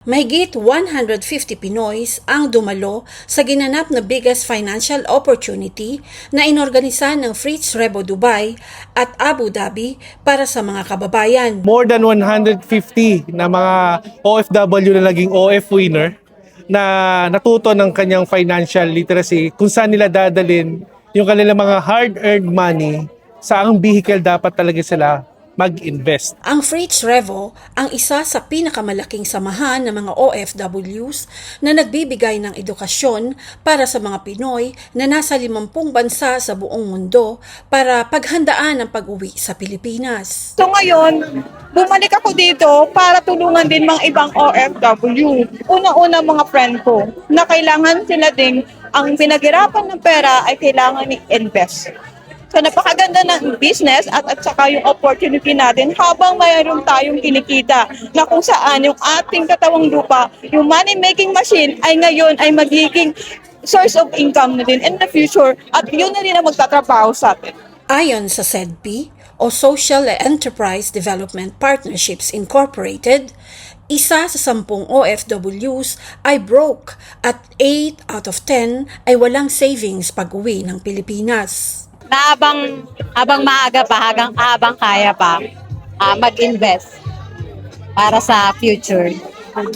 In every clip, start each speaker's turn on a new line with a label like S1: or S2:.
S1: Mahigit 150 Pinoys ang dumalo sa ginanap na biggest financial opportunity na inorganisa ng Fritz Revo Dubai at Abu Dhabi para sa mga kababayan.
S2: More than 150 na mga OFW na naging OF winner na natuto ng kanyang financial literacy kung saan nila dadalin yung kanilang mga hard-earned money sa ang vehicle dapat talaga sila mag-invest.
S1: Ang Fritz Revo ang isa sa pinakamalaking samahan ng mga OFWs na nagbibigay ng edukasyon para sa mga Pinoy na nasa 50 bansa sa buong mundo para paghandaan ang pag-uwi sa Pilipinas.
S3: So ngayon, bumalik ako dito para tulungan din mga ibang OFW. Una-una mga friend ko na kailangan sila din ang pinaghirapan ng pera ay kailangan i-invest. So napakaganda ng business at saka yung opportunity natin habang mayroon tayong kinikita na kung saan yung ating katawang lupa, yung money-making machine ay ngayon ay magiging source of income na din in the future at yun na rin ang magtatrabaho sa atin.
S1: Ayon sa SEDP o Social Enterprise Development Partnerships Incorporated, isa sa 10 OFWs ay broke at 8 out of 10 ay walang savings pag-uwi ng Pilipinas.
S4: Na habang maaga pa, habang kaya pa, mag-invest para sa future.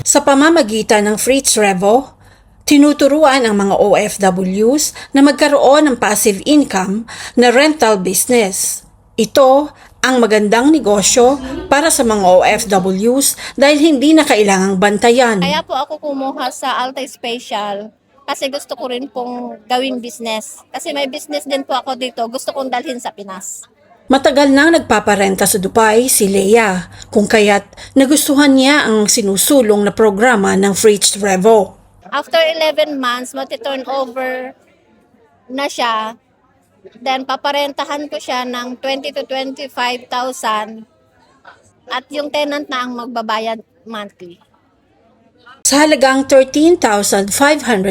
S1: Sa pamamagitan ng Fritz Revo, tinuturuan ang mga OFWs na magkaroon ng passive income na rental business. Ito ang magandang negosyo para sa mga OFWs dahil hindi na kailangang bantayan.
S5: Kaya po ako kumuha sa Alta Special kasi gusto ko rin pong gawing business. Kasi may business din po ako dito, gusto kong dalhin sa Pinas.
S1: Matagal nang nagpaparenta sa Dubai si Leia, kung kaya't nagustuhan niya ang sinusulong na programa ng Fritz Revo.
S5: After 11 months, mati-turn over na siya. Then paparentahan ko siya ng 20 to 25,000 at yung tenant na ang magbabayad monthly.
S1: Sa halagang 13,500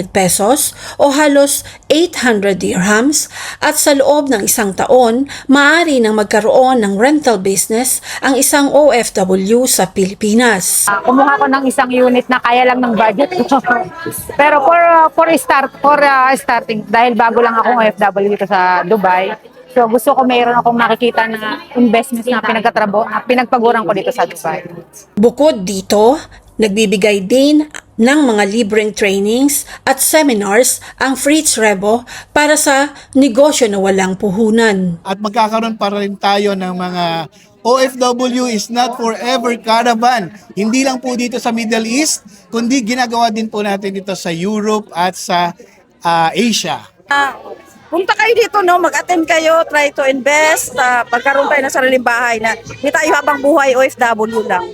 S1: pesos o halos 800 dirhams at sa loob ng isang taon, maaari nang magkaroon ng rental business ang isang OFW sa Pilipinas.
S4: Kumuha ko ng isang unit na kaya lang ng budget ko. Pero for starting, dahil bago lang akong OFW dito sa Dubai, so gusto ko mayroon akong makikita na investments na pinagpaguran ko dito sa Dubai.
S1: Bukod dito, nagbibigay din ng mga libreng trainings at seminars ang Fritz Revo para sa negosyo na walang puhunan.
S6: At magkakaroon pa rin tayo ng mga OFW is not forever caravan. Hindi lang po dito sa Middle East, kundi ginagawa din po natin dito sa Europe at sa Asia.
S3: Punta kayo dito, no? Mag-attend kayo, try to invest, pagkaroon tayo ng sariling bahay na hindi tayo habang buhay OFW lang.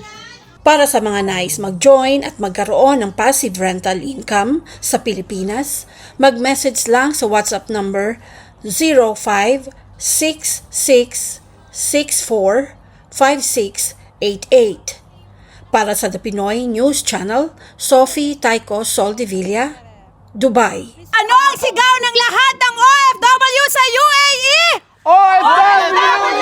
S1: Para sa mga nais mag-join at magkaroon ng passive rental income sa Pilipinas, mag-message lang sa WhatsApp number 0566645688. Para sa The Pinoy News Channel, Sophie Taiko Soldevilla, Dubai.
S3: Ano ang sigaw ng lahat ng OFW sa UAE?
S2: OFW!